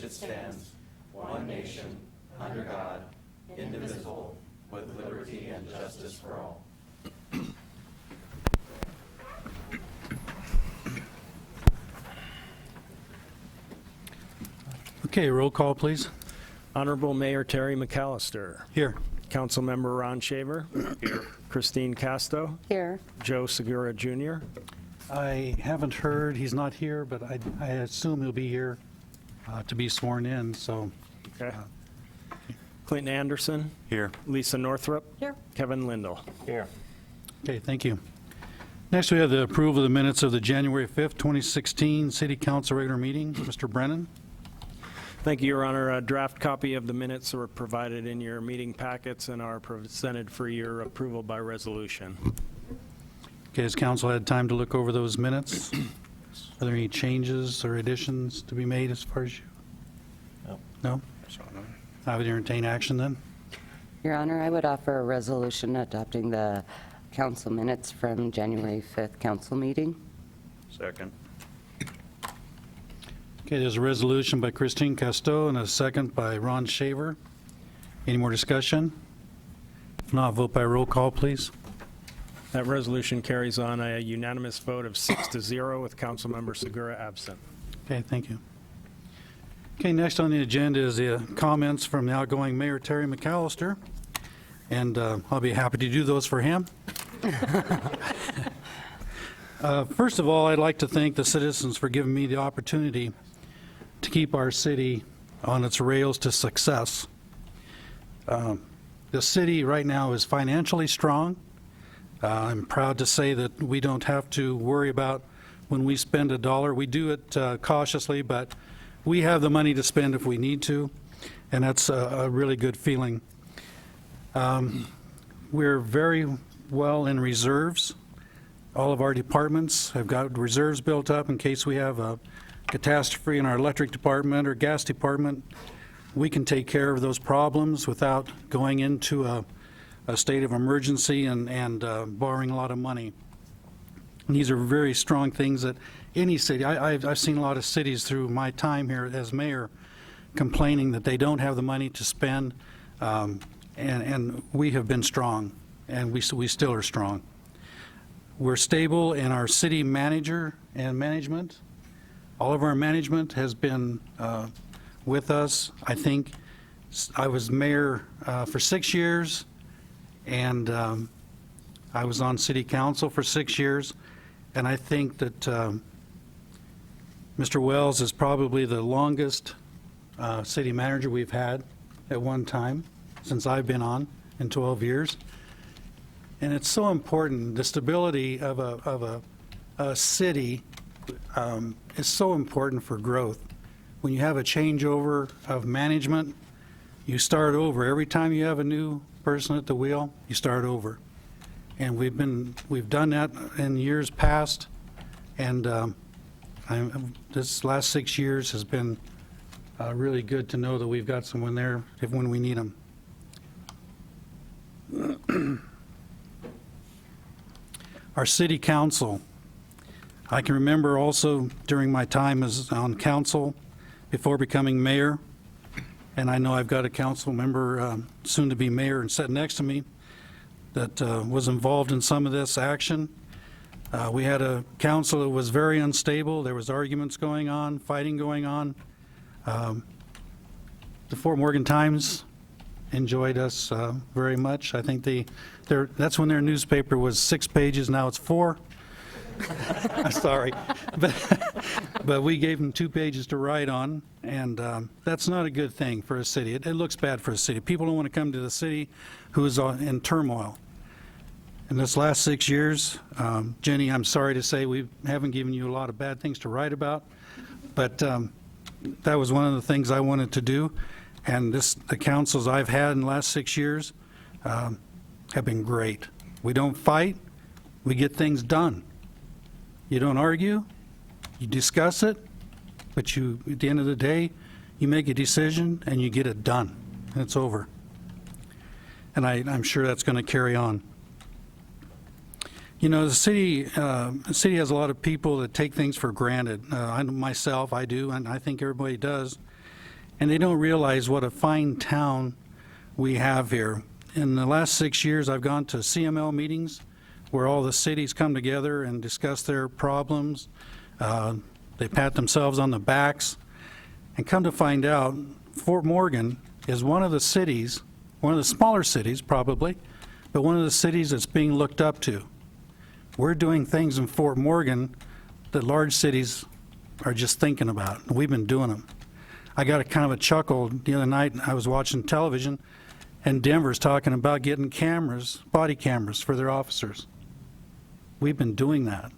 it stands, one nation, under God, indivisible, with liberty and justice for all. Okay, roll call, please. Honorable Mayor Terry McAllister. Here. Councilmember Ron Shaver. Here. Christine Casto. Here. Joe Segura Jr. I haven't heard, he's not here, but I assume he'll be here to be sworn in, so. Okay. Clinton Anderson. Here. Lisa Northrup. Here. Kevin Lindell. Here. Okay, thank you. Next, we have the approval of the minutes of the January 5th, 2016 City Council regular meeting. Mr. Brennan? Thank you, Your Honor. A draft copy of the minutes were provided in your meeting packets and are presented for your approval by resolution. Okay, has council had time to look over those minutes? Are there any changes or additions to be made as far as you? No. No? I would entertain action then. Your Honor, I would offer a resolution adopting the council minutes from January 5th council meeting. Second. Okay, there's a resolution by Christine Casto and a second by Ron Shaver. Any more discussion? If not, vote by roll call, please. That resolution carries on a unanimous vote of 6-0 with Councilmember Segura absent. Okay, thank you. Okay, next on the agenda is the comments from the outgoing Mayor Terry McAllister, and I'll be happy to do those for him. First of all, I'd like to thank the citizens for giving me the opportunity to keep our city on its rails to success. The city right now is financially strong. I'm proud to say that we don't have to worry about when we spend a dollar. We do it cautiously, but we have the money to spend if we need to, and that's a really good feeling. We're very well in reserves. All of our departments have got reserves built up in case we have a catastrophe in our electric department or gas department. We can take care of those problems without going into a state of emergency and borrowing a lot of money. And these are very strong things that any city, I've seen a lot of cities through my time here as mayor complaining that they don't have the money to spend, and we have been strong, and we still are strong. We're stable in our city manager and management. All of our management has been with us. I think I was mayor for 6 years, and I was on city council for 6 years, and I think that Mr. Wells is probably the longest city manager we've had at one time since I've been on in 12 years. And it's so important. The stability of a city is so important for growth. When you have a changeover of management, you start over. Every time you have a new person at the wheel, you start over. And we've done that in years past, and this last 6 years has been really good to know that we've got someone there when we need them. Our city council. I can remember also during my time as on council before becoming mayor, and I know I've got a council member soon to be mayor and sitting next to me that was involved in some of this action. We had a council that was very unstable. There was arguments going on, fighting going on. The Fort Morgan Times enjoyed us very much. I think that's when their newspaper was 6 pages, now it's 4. I'm sorry. But we gave them 2 pages to write on, and that's not a good thing for a city. It looks bad for a city. People don't want to come to the city who is in turmoil. In this last 6 years, Jenny, I'm sorry to say we haven't given you a lot of bad things to write about, but that was one of the things I wanted to do. And the councils I've had in the last 6 years have been great. We don't fight, we get things done. You don't argue, you discuss it, but at the end of the day, you make a decision and you get it done, and it's over. And I'm sure that's going to carry on. You know, the city has a lot of people that take things for granted. I do, and I think everybody does. and they don't realize what a fine town we have here. In the last 6 years, I've gone to CML meetings where all the cities come together and discuss their problems. They pat themselves on the backs, and come to find out, Fort Morgan is one of the cities, one of the smaller cities probably, but one of the cities that's being looked up to. We're doing things in Fort Morgan that large cities are just thinking about, and we've been doing them. I got a kind of a chuckle the other night. I was watching television, and Denver's talking about getting cameras, body cameras for their officers. We've been doing that.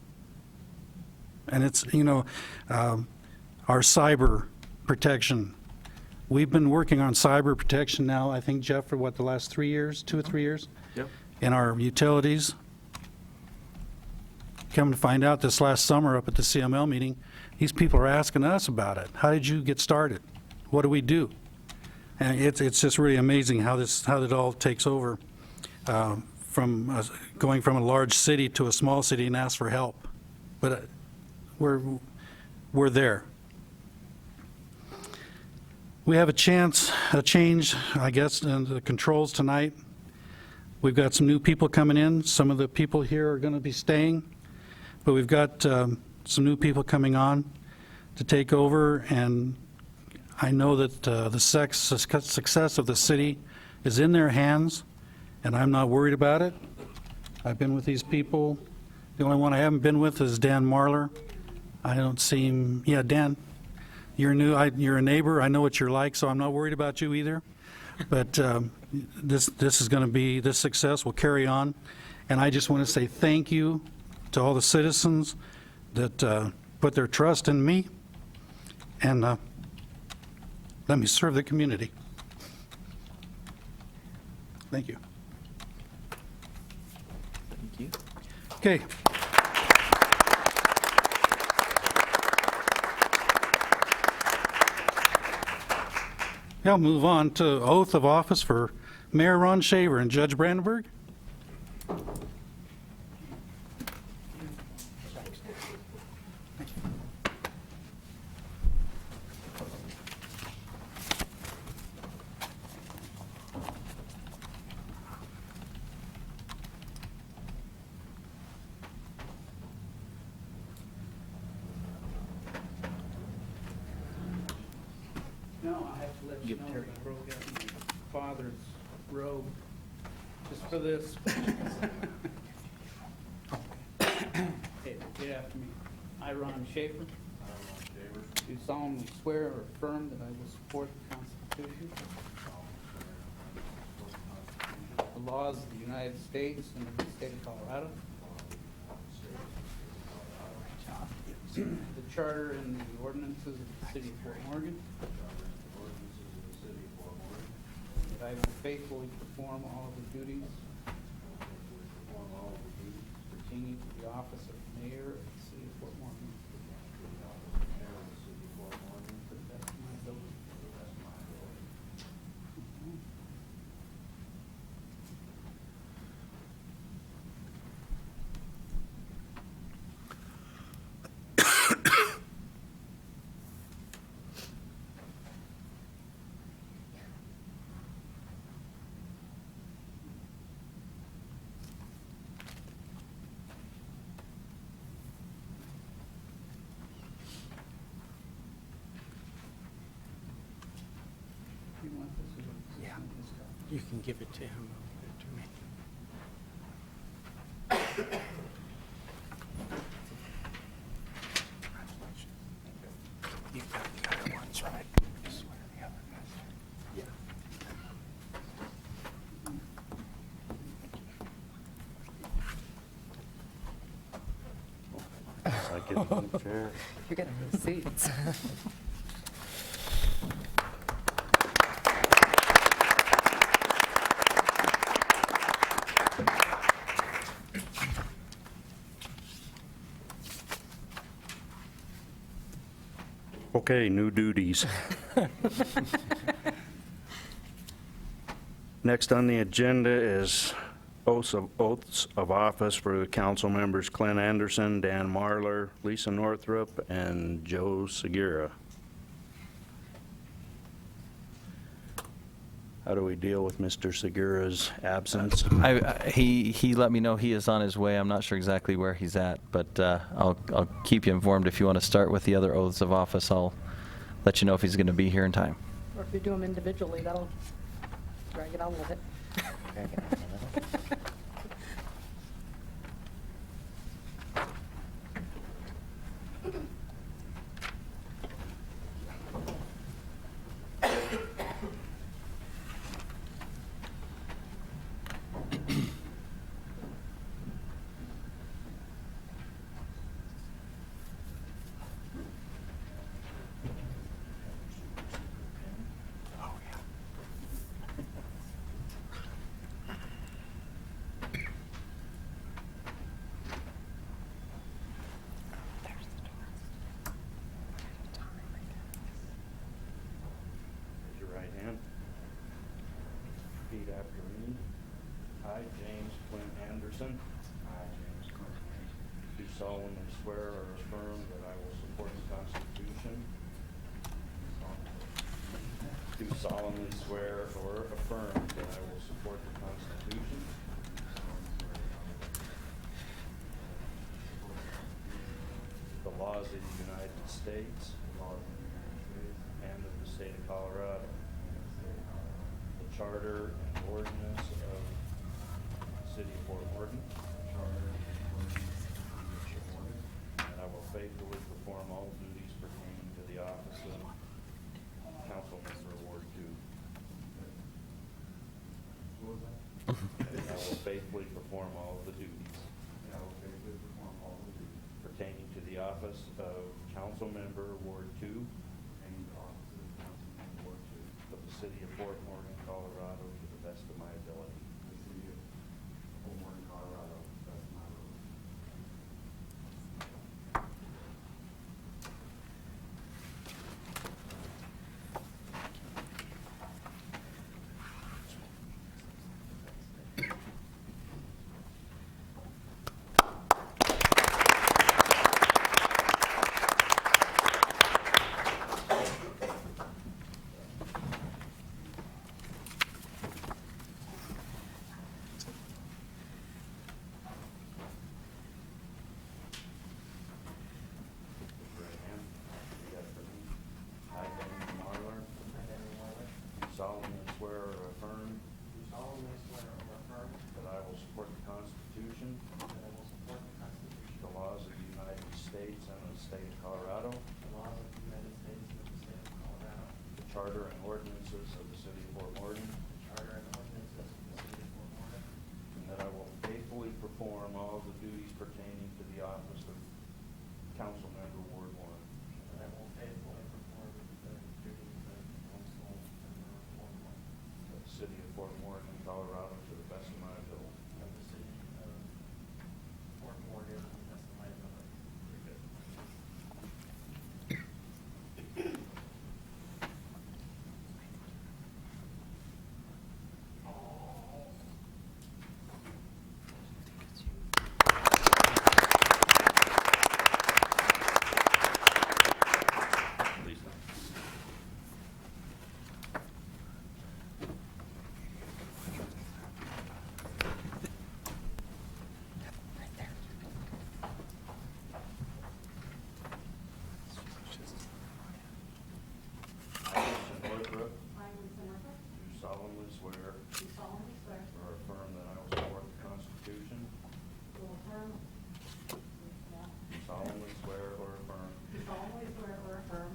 And it's, our cyber protection. We've been working on cyber protection now, I think, Jeff, for what, the last 3 years, 2 or 3 years? Yep. In our utilities. Come to find out this last summer up at the CML meeting, these people are asking us about it. How did you get started? What do we do? And it's just really amazing how it all takes over from going from a large city to a small city and ask for help. But we're there. We have a change, I guess, in the controls tonight. We've got some new people coming in. Some of the people here are going to be staying, but we've got some new people coming on to take over, and I know that the success of the city is in their hands, and I'm not worried about it. I've been with these people. The only one I haven't been with is Dan Marlar. I don't see him. Yeah, Dan, you're new. You're a neighbor. I know what you're like, so I'm not worried about you either. But this is going to be, this success will carry on. And I just want to say thank you to all the citizens that put their trust in me, and let me serve the community. Thank you. Thank you. Okay. I'll move on to oath of office for Mayor Ron Shaver and Judge Brandenburg. No, I have to let you know that I broke out my father's robe just for this. Okay, repeat after me. I, Ron Schaefer. Do solemnly swear or affirm that I will support the Constitution, the laws of the United States and of the state of Colorado, the charter and the ordinances of the city of Fort Morgan, that I will faithfully perform all of the duties pertaining to the office of mayor of the city of Fort Morgan to the best of my ability. You want this or do you want this copy? You can give it to him. I'll give it to me. You got the other ones, right? I swear the other ones. Yeah. You're getting the seats. Okay, new duties. Next on the agenda is oaths of office for the council members Clint Anderson, Dan Marlar, Lisa Northrup, and Joe Segura. How do we deal with Mr. Segura's absence? He let me know he is on his way. I'm not sure exactly where he's at, but I'll keep you informed. If you want to start with the other oaths of office, I'll let you know if he's going to be here in time. Or if you do them individually, that'll drag it on a little bit. Raise your right hand. Repeat after me. I, James Quinn Anderson. I, James Quinn Anderson. Do solemnly swear or affirm that I will support the Constitution. Do solemnly swear or affirm that I will support the Constitution. The laws of the United States. And of the state of Colorado. The charter and ordinance of the city of Fort Morgan. And I will faithfully perform all duties pertaining to the office of council member Ward 2. I will faithfully perform all the duties. Pertaining to the office of council member Ward 2. Of the city of Fort Morgan, Colorado, to the best of my ability. Right hand. Repeat after me. I, Daniel Marlar. Do solemnly swear or affirm. That I will support the Constitution. The laws of the United States and of the state of Colorado. The charter and ordinances of the city of Fort Morgan. And that I will faithfully perform all the duties pertaining to the office of council member Ward 1. Of the city of Fort Morgan, Colorado, to the best of my ability. Very good. Please. I, Lisa Northrup. Do solemnly swear. Or affirm that I will support the Constitution. Do solemnly swear or affirm.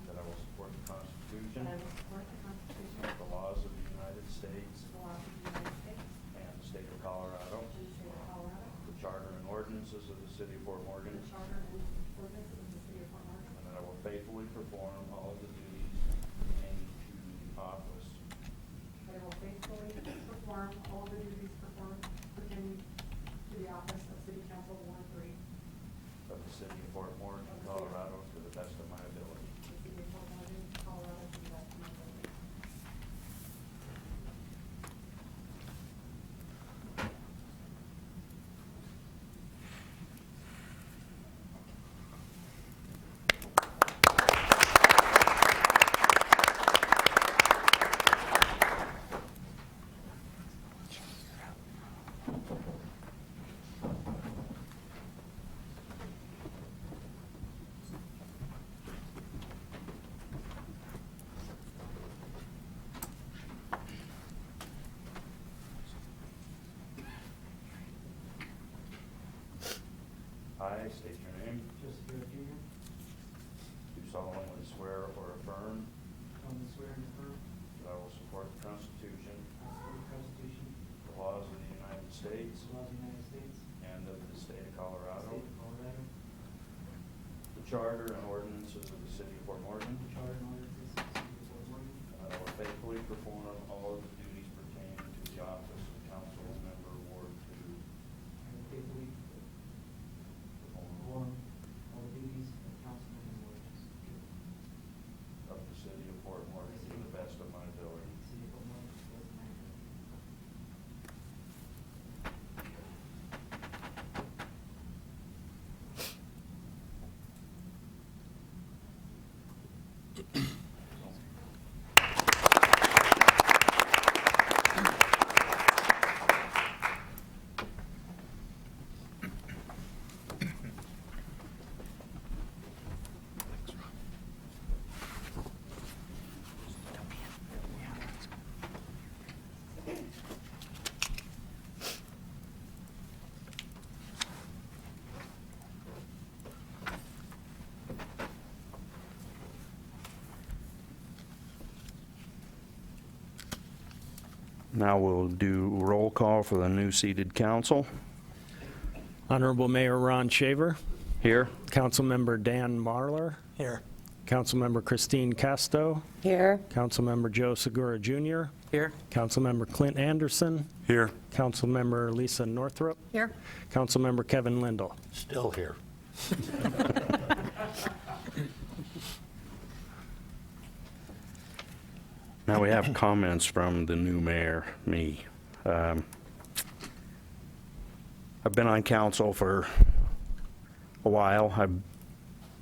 That I will support the Constitution. The laws of the United States. And the state of Colorado. The charter and ordinances of the city of Fort Morgan. And that I will faithfully perform all of the duties pertaining to the office I will faithfully perform all the duties pertaining to the office of City Council Ward 3, of the city of Fort Morgan, Colorado, to the best of my ability. the City of Fort Morgan, Colorado, to the best of my ability. I state your name. Joseph Garrett Jr. Do solemnly swear or affirm solemnly swear and affirm that I will support the Constitution, I will support the Constitution, the laws of the United States, the laws of the United States, and of the state of the Colorado, state of Colorado, the charter and ordinances of the city of Fort Morgan, the charter and ordinances of the city of Fort Morgan, and I will faithfully perform all of the duties pertaining to the office of council member Ward 2 and will faithfully perform all the duties of councilman and ward of the city of Fort Morgan to the best of my ability. the city of Fort Morgan, to the best of my ability. Now we'll do roll call for the new seated council. Honorable Mayor Ron Shaver, Here. Councilmember Dan Marlar. Here. Councilmember Christine Casto, Here? Councilmember Joe Segura Jr., Here. Councilmember Clint Anderson, Here. Councilmember Lisa Northrup, Here. Councilmember Kevin Lindell. Still here. Now we have comments from the new mayor, me. I've been on council for a while. I've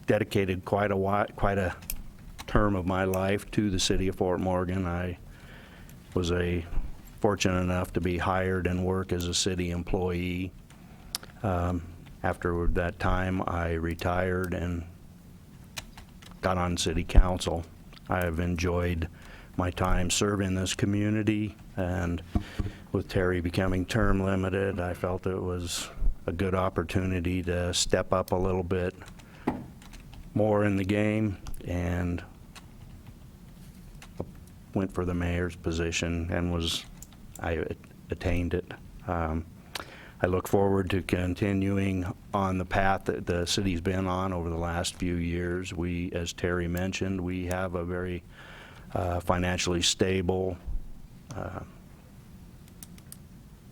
dedicated quite a term of my life to the city of Fort Morgan. I was fortunate enough to be hired and work as a city employee. After that time, I retired and got on city council. I have enjoyed my time serving this community, and with Terry becoming term limited, I felt it was a good opportunity to step up a little bit more in the game, and went for the mayor's position, and I attained it. I look forward to continuing on the path that the city's been on over the last few years. We, as Terry mentioned, we have a very financially stable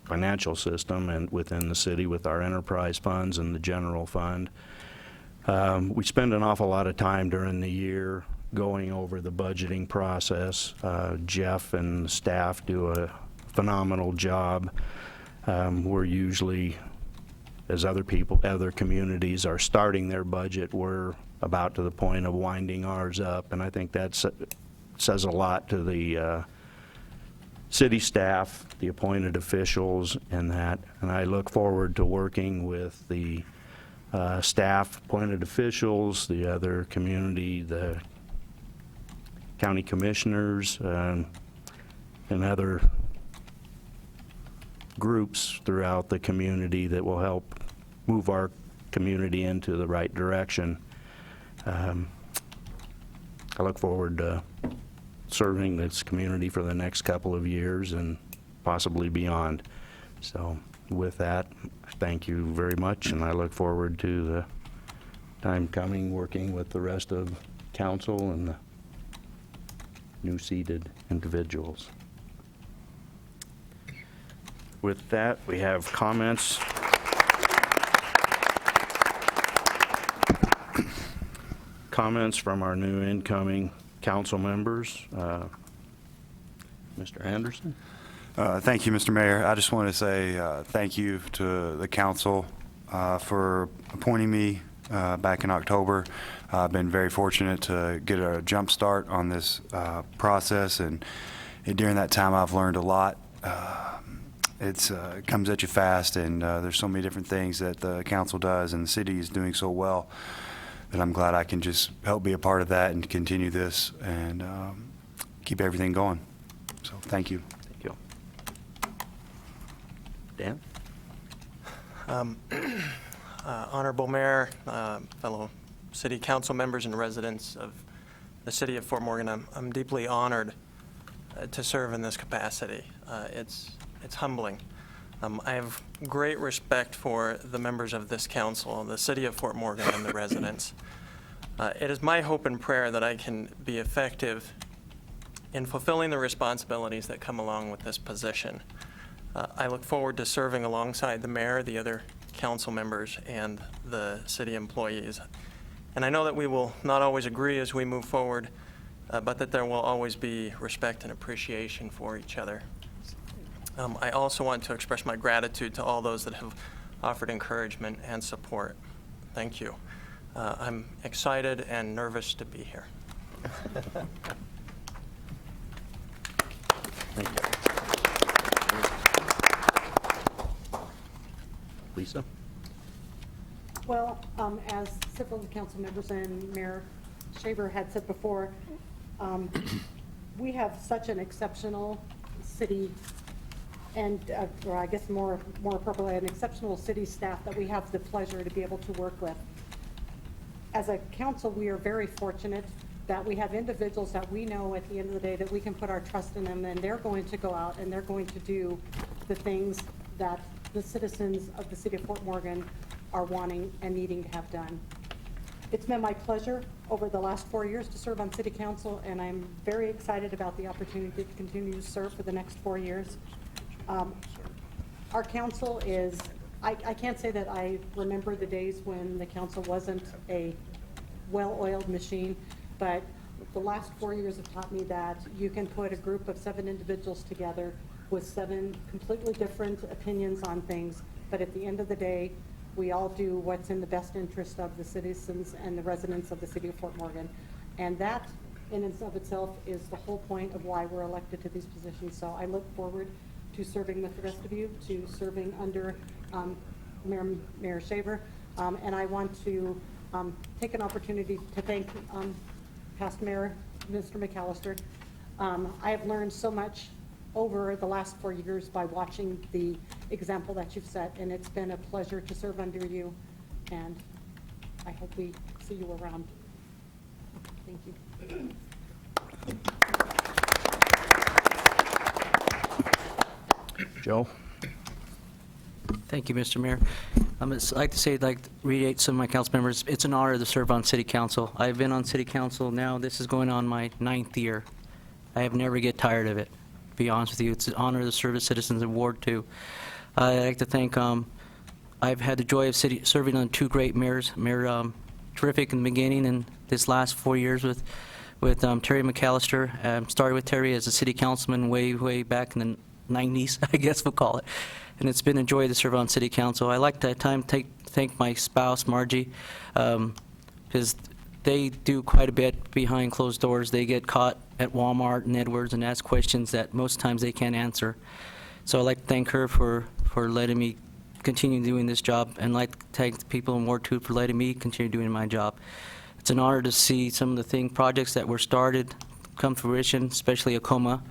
financial system and within the city with our enterprise funds and the general fund. We spend an awful lot of time during the year going over the budgeting process. Jeff and the staff do a phenomenal job. We're usually, as other communities are starting their budget, we're about to the point of winding ours up, and I think that says a lot to the city staff, the appointed officials, and that. And I look forward to working with the staff, appointed officials, the other community, the county commissioners, and other groups throughout the community that will help move our community into the right direction. I look forward to serving this community for the next couple of years and possibly beyond. So with that, thank you very much, and I look forward to the time coming working with the rest of council and the new seated individuals. With that, we have comments. Comments from our new incoming council members. Mr. Anderson? Thank you, Mr. Mayor. I just want to say thank you to the council for appointing me back in October. I've been very fortunate to get a jump start on this process, and during that time I've learned a lot. It comes at you fast, and there's so many different things that the council does and the city is doing so well that I'm glad I can just help be a part of that and continue this and keep everything going. So thank you. Thank you. Dan? Honorable Mayor, fellow city council members and residents of the city of Fort Morgan, I'm deeply honored to serve in this capacity. It's humbling. I have great respect for the members of this council, the city of Fort Morgan, and the residents. It is my hope and prayer that I can be effective in fulfilling the responsibilities that come along with this position. I look forward to serving alongside the mayor, the other council members, and the city employees. And I know that we will not always agree as we move forward, but that there will always be respect and appreciation for each other. I also want to express my gratitude to all those that have offered encouragement and support. Thank you. I'm excited and nervous to be here. Thank you. Lisa? Well, as several of the council members and Mayor Shaver had said before, we have such an exceptional city and, or I guess more appropriately, an exceptional city staff that we have the pleasure to be able to work with. As a council, we are very fortunate that we have individuals that we know at the end of the day that we can put our trust in them, and they're going to go out and they're going to do the things that the citizens of the city of Fort Morgan are wanting and needing to have done. It's been my pleasure over the last 4 years to serve on city council, and I'm very excited about the opportunity to continue to serve for the next 4 years. Our council is, I can't say that I remember the days when the council wasn't a well-oiled machine, but the last 4 years have taught me that you can put a group of 7 individuals together with 7 completely different opinions on things, but at the end of the day, we all do what's in the best interest of the citizens and the residents of the city of Fort Morgan. And that, in and of itself, is the whole point of why we're elected to these positions. So I look forward to serving with the rest of you, to serving under Mayor Shaver. And I want to take an opportunity to thank past Mayor, Mr. McAllister. I have learned so much over the last 4 years by watching the example that you've set, and it's been a pleasure to serve under you, and I hope we see you around. Thank you. Joe? Thank you, Mr. Mayor. I'd like to say, I'd like to reiterate some of my council members, it's an honor to serve on city council. I've been on city council now, this is going on my 9th year. I have never get tired of it, to be honest with you. It's an honor to serve as citizens in Ward 2. I'd like to thank, I've had the joy of serving on 2 great mayors. Mayor terrific in the beginning, and this last 4 years with Terry McAllister. Started with Terry as a city councilman way back in the 90s, I guess we'll call it. And it's been a joy to serve on city council. I like that time to thank my spouse, Margie, because they do quite a bit behind closed doors. They get caught at Walmart and Edwards and ask questions that most times they can't answer. So I'd like to thank her for letting me continue doing this job, and I'd like to thank the people in Ward 2 for letting me continue doing my job. It's an honor to see some of the projects that were started come to fruition, especially Acoma.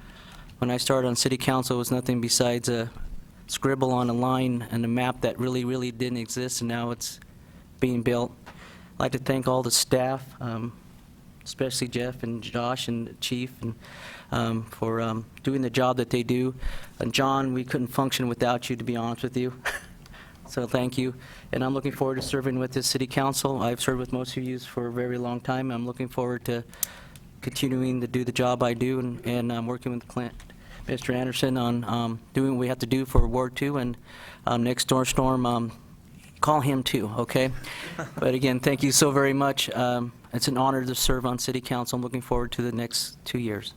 When I started on city council, it was nothing besides a scribble on a line and a map that really didn't exist, and now it's being built. I'd like to thank all the staff, especially Jeff and Josh and the chief, and for doing the job that they do. And John, we couldn't function without you, to be honest with you. So thank you. And I'm looking forward to serving with the city council. I've served with most of you for a very long time. I'm looking forward to continuing to do the job I do, and I'm working with Mr. Anderson on doing what we have to do for Ward 2, and next storm, call him too, okay? But again, thank you so very much. It's an honor to serve on city council. I'm looking forward to the next 2 years.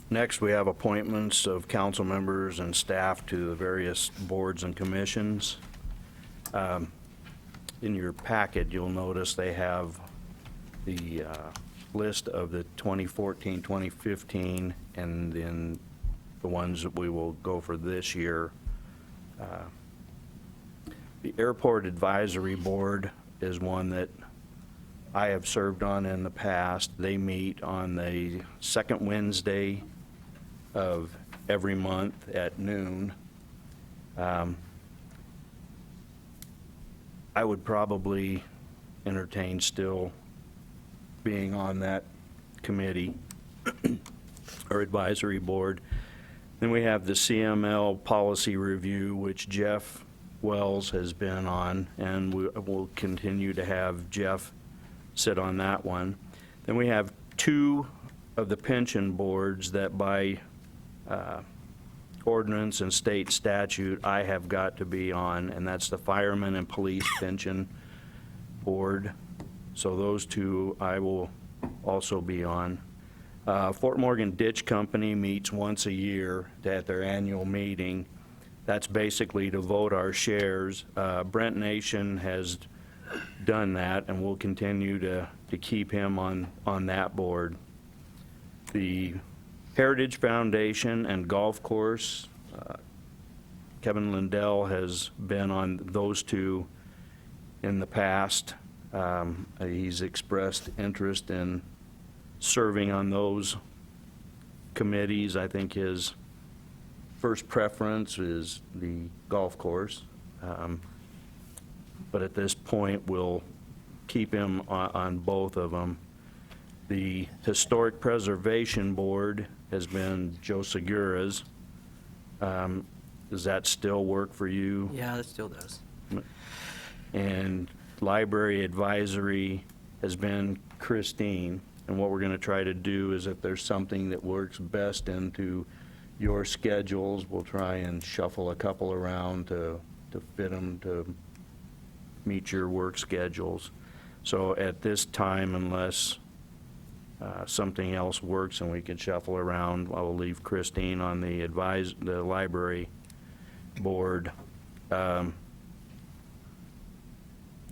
Next, we have appointments of council members and staff to the various boards and commissions. In your packet, you'll notice they have the list of the 2014, 2015, and then the ones that we will go for this year. The Airport Advisory Board is one that I have served on in the past. They meet on the second Wednesday of every month at noon. I would probably entertain still being on that committee or advisory board. Then we have the CML policy review, which Jeff Wells has been on, and we'll continue to have Jeff sit on that one. Then we have two of the pension boards that by ordinance and state statute I have got to be on, and that's the Firemen and Police Pension Board. So those two I will also be on. Fort Morgan Ditch Company meets once a year at their annual meeting. That's basically to vote our shares. Brent Nation has done that, and we'll continue to keep him on that board. The Heritage Foundation and Golf Course, Kevin Lindell has been on those two in the past. He's expressed interest in serving on those committees. I think his first preference is the golf course. But at this point, we'll keep him on both of them. The Historic Preservation Board has been Joe Segura's. Does that still work for you? Yeah, it still does. And Library Advisory has been Christine. And what we're going to try to do is if there's something that works best into your schedules, we'll try and shuffle a couple around to fit them to meet your work schedules. So at this time, unless something else works and we can shuffle around, I will leave Christine on the library board.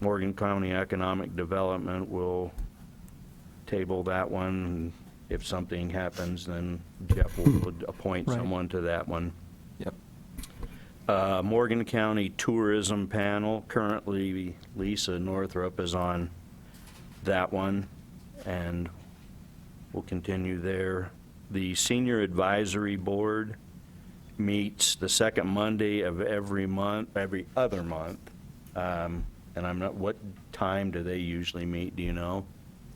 Morgan County Economic Development will table that one. If something happens, then Jeff will appoint Right. someone to that one. Yep. Morgan County Tourism Panel, currently Lisa Northrup is on that one, and we'll continue there. The Senior Advisory Board meets the second Monday of every other month. And I'm not, what time do they usually meet, do you know?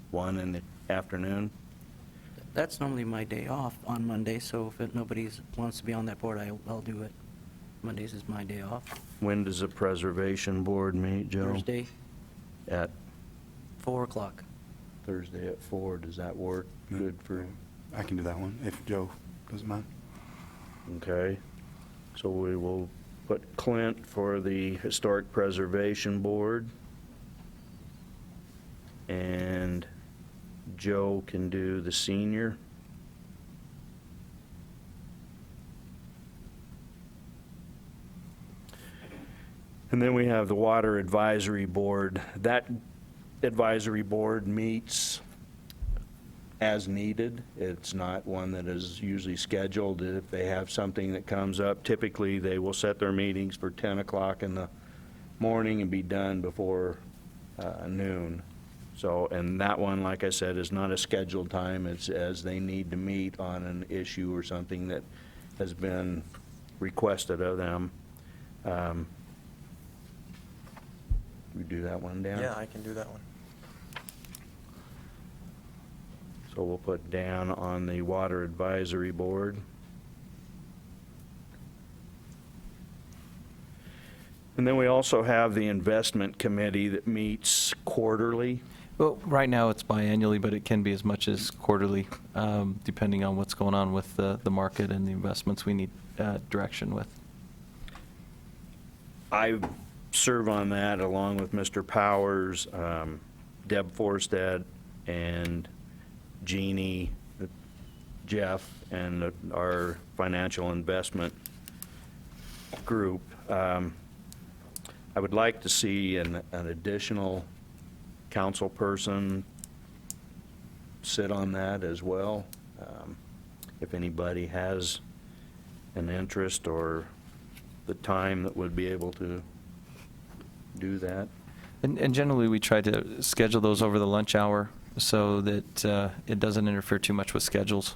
1 in the afternoon? That's normally my day off on Monday, so if nobody wants to be on that board, I'll do it. Mondays is my day off. When does the Preservation Board meet, Joe? Thursday, At 4 o'clock. Thursday at 4, does that work good for, I can do that one, if Joe doesn't mind. okay? So we will put Clint for the Historic Preservation Board. And Joe can do the senior. And then we have the Water Advisory Board. That advisory board meets as needed. It's not one that is usually scheduled. If they have something that comes up, typically they will set their meetings for 10 o'clock in the morning and be done before noon. So, and that one, like I said, is not a scheduled time. It's as they need to meet on an issue or something that has been requested of them. We do that one, Dan? Yeah, I can do that one. So we'll put Dan on the Water Advisory Board. And then we also have the Investment Committee that meets quarterly. Well, right now it's biannually, but it can be as much as quarterly, depending on what's going on with the market and the investments we need direction with. I serve on that along with Mr. Powers, Deb Forstead, and Jeannie, Jeff, and our financial investment group. I would like to see an additional council person sit on that as well. If anybody has an interest or the time that would be able to do that. And generally, we try to schedule those over the lunch hour so that it doesn't interfere too much with schedules.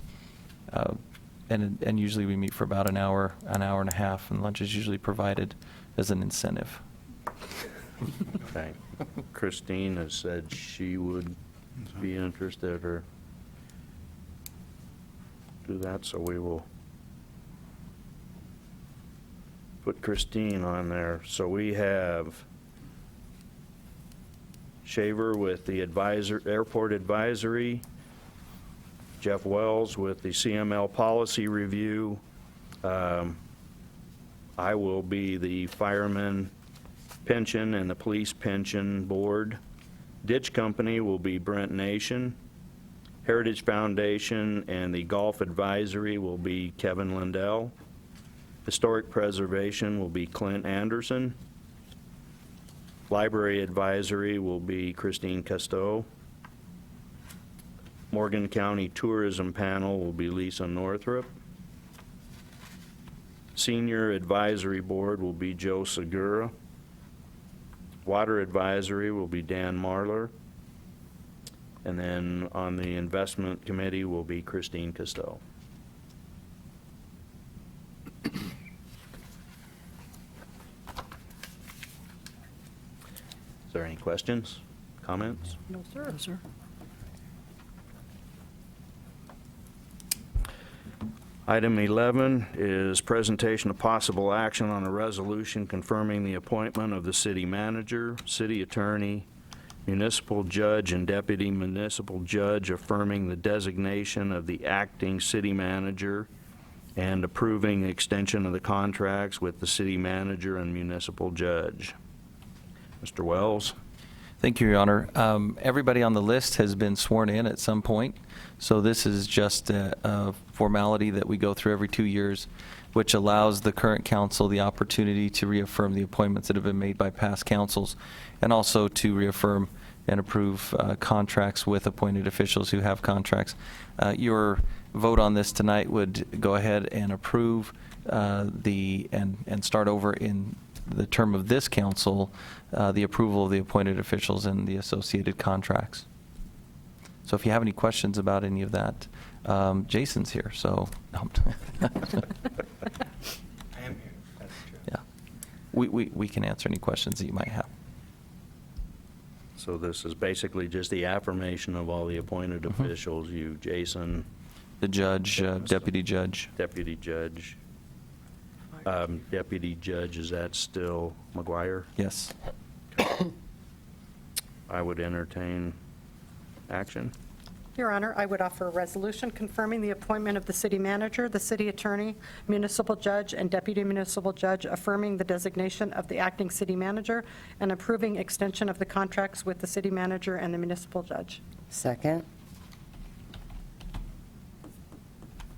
and usually we meet for about an hour and a half, and lunch is usually provided as an incentive. Okay. Christine has said she would be interested or do that, so we will put Christine on there. So we have Shaver with the airport advisory, Jeff Wells with the CML policy review. I will be the fireman pension and the police pension board. Ditch Company will be Brent Nation. Heritage Foundation and the Golf Advisory will be Kevin Lindell. Historic Preservation will be Clint Anderson. Library Advisory will be Christine Cousteau. Morgan County Tourism Panel will be Lisa Northrup. Senior Advisory Board will be Joe Segura. Water Advisory will be Dan Marlar. And then on the Investment Committee will be Christine Cousteau. Is there any questions, comments? No, sir. No, sir. Item 11 is presentation of possible action on a resolution confirming the appointment of the city manager, city attorney, municipal judge, and deputy municipal judge, affirming the designation of the acting city manager, and approving extension of the contracts with the city manager and municipal judge. Mr. Wells? Thank you, Your Honor. Everybody on the list has been sworn in at some point, so this is just a formality that we go through every 2 years, which allows the current council the opportunity to reaffirm the appointments that have been made by past councils, and also to reaffirm and approve contracts with appointed officials who have contracts. Your vote on this tonight would go ahead and approve and start over in the term of this council, the approval of the appointed officials and the associated contracts. So if you have any questions about any of that, Jason's here, so. No. I am here. That's true. Yeah. We can answer any questions that you might have. So this is basically just the affirmation of all the appointed officials, you, Jason. The judge, deputy judge. Deputy judge. Deputy judge, is that still McGuire? Yes. I would entertain action. Your Honor, I would offer a resolution confirming the appointment of the city manager, the city attorney, municipal judge, and deputy municipal judge, affirming the designation of the acting city manager, and approving extension of the contracts with the city manager and the municipal judge. Second.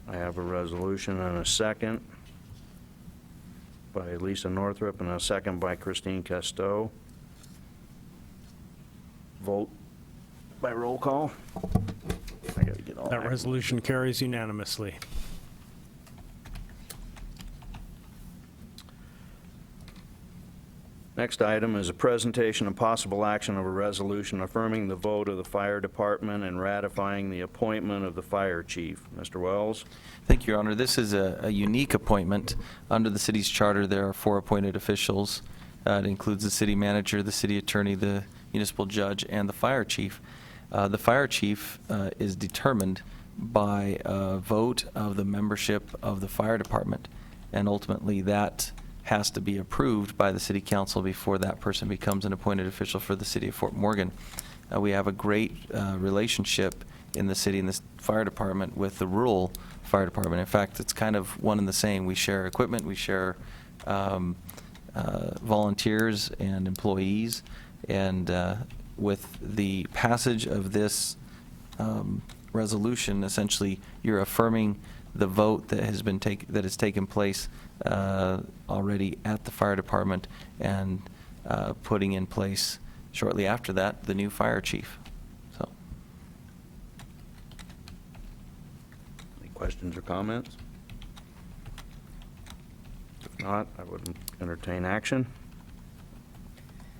I have a resolution and a second by Lisa Northrup and a second by Christine Cousteau. Vote by roll call. I gotta get all That resolution carries unanimously. Next item is a presentation of possible action of a resolution affirming the vote of the fire department and ratifying the appointment of the fire chief. Mr. Wells? Thank you, Your Honor. This is a unique appointment. Under the city's charter, there are 4 appointed officials. It includes the city manager, the city attorney, the municipal judge, and the fire chief. The fire chief is determined by a vote of the membership of the fire department, and ultimately that has to be approved by the city council before that person becomes an appointed official for the city of Fort Morgan. We have a great relationship in the city and the fire department with the rural fire department. In fact, it's kind of one and the same. We share equipment, we share volunteers and employees, and with the passage of this resolution, essentially you're affirming the vote that has been taken place already at the fire department, and putting in place shortly after that the new fire chief. So, Any questions or comments? If not, I would entertain action.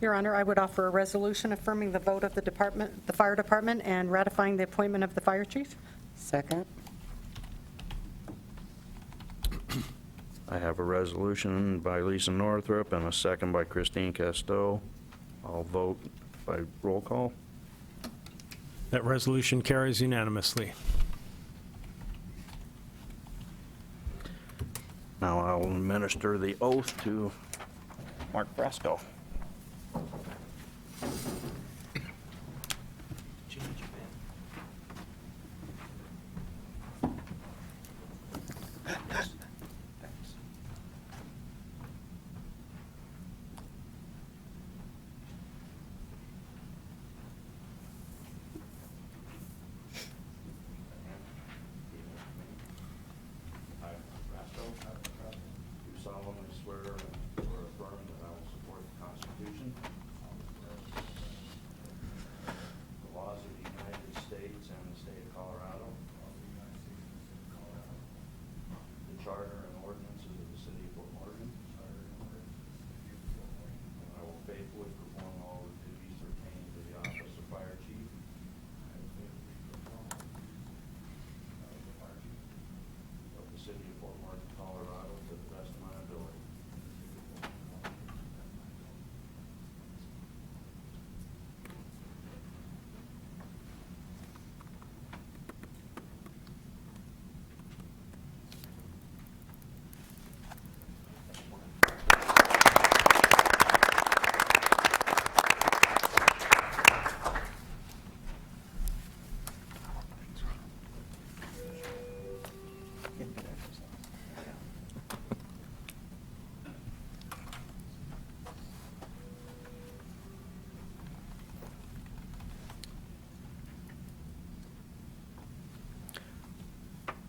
Your Honor, I would offer a resolution affirming the vote of the fire department, and ratifying the appointment of the fire chief. Second. I have a resolution by Lisa Northrup and a second by Christine Casteau. I'll vote by roll call. That resolution carries unanimously. Now I'll administer the oath to Mark Brasco. I, Brasco, do solemnly swear or affirm that I will support the Constitution, the laws of the United States and the state of Colorado, the charter and ordinances of the city of Fort Morgan, and I will faithfully perform all the duties pertaining to the office of fire chief of the city of Fort Morgan, Colorado, to the best of my ability.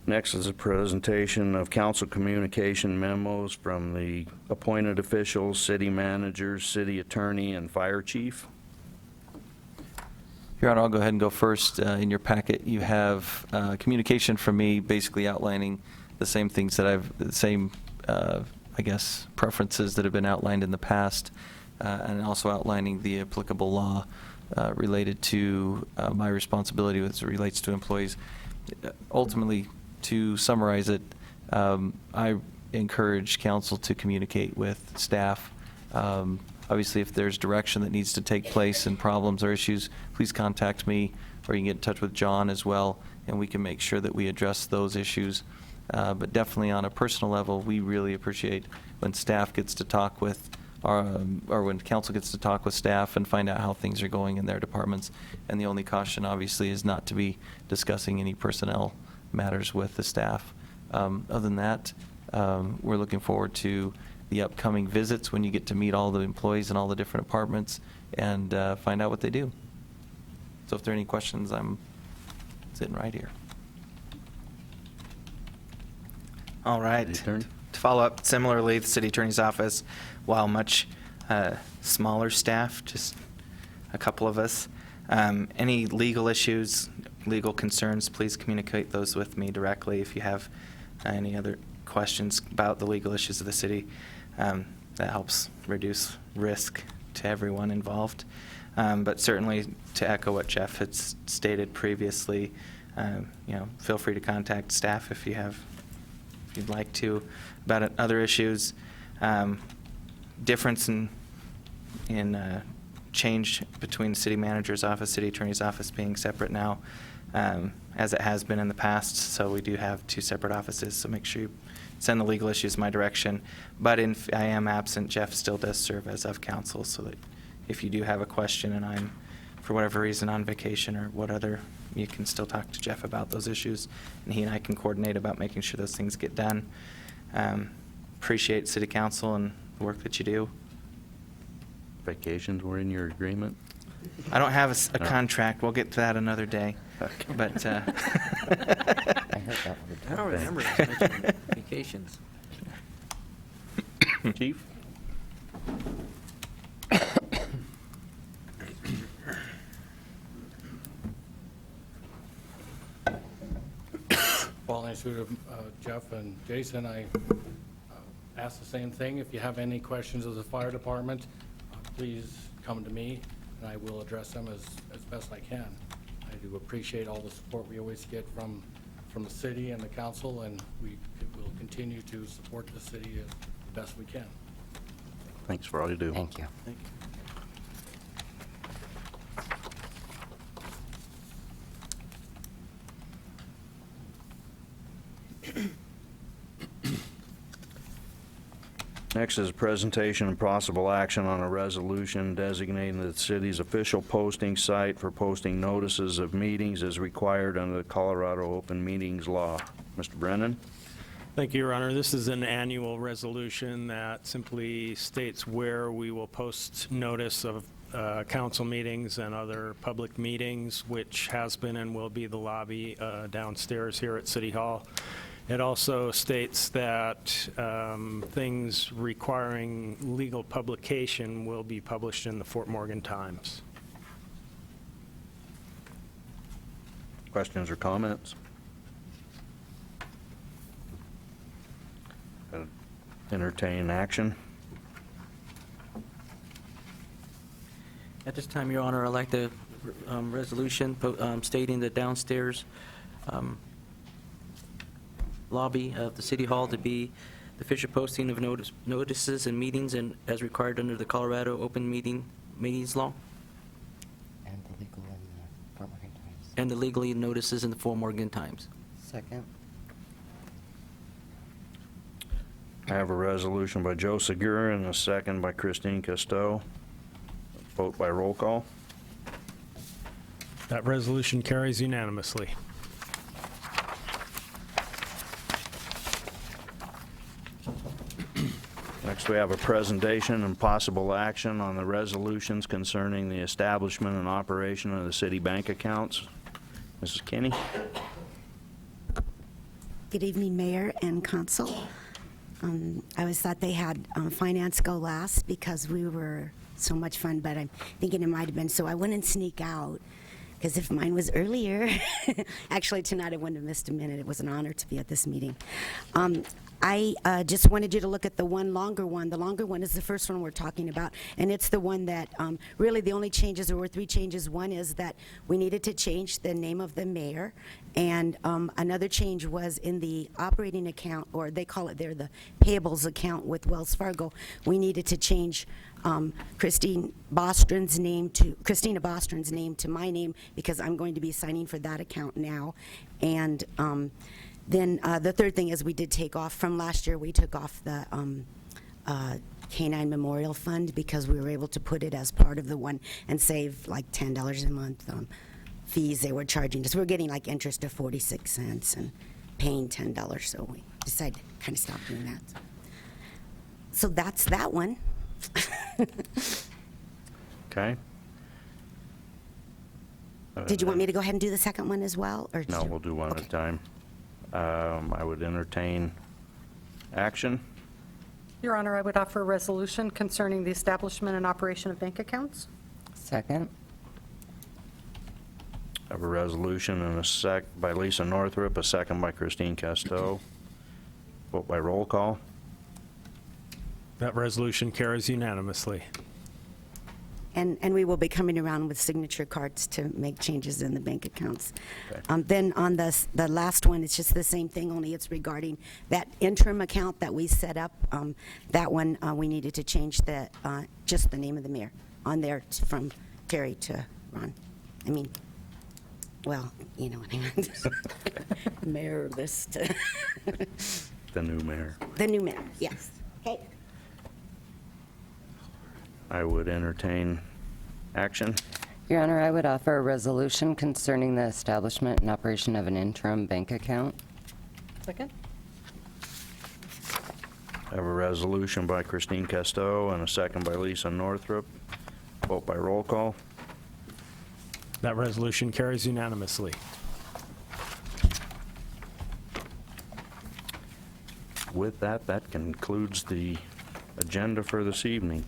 Next is a presentation of council communication memos from the appointed officials, city managers, city attorney, and fire chief. Your Honor, I'll go ahead and go first. In your packet, you have communication from me basically outlining the same things that the same, I guess, preferences that have been outlined in the past, and also outlining the applicable law related to my responsibility as it relates to employees. Ultimately, to summarize it, I encourage council to communicate with staff. Obviously, if there's direction that needs to take place and problems or issues, please contact me, or you can get in touch with John as well, and we can make sure that we address those issues. But definitely on a personal level, we really appreciate when staff gets to talk with, or when council gets to talk with staff and find out how things are going in their departments. And the only caution, obviously, is not to be discussing any personnel matters with the staff. Other than that, we're looking forward to the upcoming visits when you get to meet all the employees in all the different departments and find out what they do. So if there are any questions, I'm sitting right here. All right. Attorney? To follow up, similarly, the city attorney's office, while much smaller staff, just a couple of us, any legal issues, legal concerns, please communicate those with me directly. If you have any other questions about the legal issues of the city, that helps reduce risk to everyone involved. But certainly, to echo what Jeff had stated previously, feel free to contact staff if you'd like to about other issues. Difference in change between the city manager's office, city attorney's office being separate now, as it has been in the past. So we do have two separate offices, so make sure you send the legal issues my direction. But if I am absent, Jeff still does serve as of counsel, so that if you do have a question and I'm, for whatever reason, on vacation or whatever, you can still talk to Jeff about those issues, and he and I can coordinate about making sure those things get done. Appreciate city council and the work that you do. Vacations were in your agreement? I don't have a contract. We'll get to that another day. Okay. But I heard that one. I don't remember mentioning vacations. Chief? Well, answer to Jeff and Jason, I asked the same thing. If you have any questions of the fire department, please come to me, and I will address them as best I can. I do appreciate all the support we always get from the city and the council, and we will continue to support the city as best we can. Thanks for all you do. Thank you. Next is a presentation and possible action on a resolution designating the city's official posting site for posting notices of meetings as required under the Colorado Open Meetings Law. Mr. Brennan? Thank you, Your Honor. This is an annual resolution that simply states where we will post notice of council meetings and other public meetings, which has been and will be the lobby downstairs here at City Hall. It also states that things requiring legal publication will be published in the Fort Morgan Times. Questions or comments? Entertain action. At this time, Your Honor, I'd like the resolution stating the downstairs lobby of the City Hall to be the official posting of notices and meetings and as required under the Colorado Open Meetings Law. And the legal in the Fort Morgan Times. And the legally notices in the Fort Morgan Times. Second. I have a resolution by Joe Segura and a second by Christine Casteau. Vote by roll call. That resolution carries unanimously. Next, we have a presentation and possible action on the resolutions concerning the establishment and operation of the city bank accounts. Mrs. Kinney? Good evening, Mayor and Council. I always thought they had finance go last because we were so much fun, but I'm thinking it might have been, so I wouldn't sneak out, because if mine was earlier, actually tonight I wouldn't have missed a minute. It was an honor to be at this meeting. I just wanted you to look at the one longer one. The longer one is the first one we're talking about, and it's the one that really the only changes, there were 3 changes. One is that we needed to change the name of the mayor, and another change was in the operating account, or they call it there the payables account with Wells Fargo. We needed to change Christina Bostron's name to my name, because I'm going to be signing for that account now. And then the third thing is we did take off from last year. We took off the Canine Memorial Fund because we were able to put it as part of the one and save like $10 a month fees they were charging us. We were getting like interest of 46 cents and paying $10, so we decided to kind of stop doing that. So that's that one. Okay. Did you want me to go ahead and do the second one as well? Or No, we'll do one at a time. I would entertain action. Your Honor, I would offer a resolution concerning the establishment and operation of bank accounts. Second. I have a resolution and a sec by Lisa Northrup, a second by Christine Casteau. Vote by roll call. That resolution carries unanimously. And we will be coming around with signature cards to make changes in the bank accounts. Okay. Then on the last one, it's just the same thing, only it's regarding that interim account that we set up. That one, we needed to change just the name of the mayor on there from Terry to Ron. I mean, well, you know what I meant. Mayor list. The new mayor. The new mayor, yes. Okay. I would entertain action. Your Honor, I would offer a resolution concerning the establishment and operation of an interim bank account. Second. I have a resolution by Christine Casteau and a second by Lisa Northrup. Vote by roll call. That resolution carries unanimously. With that, that concludes the agenda for this evening.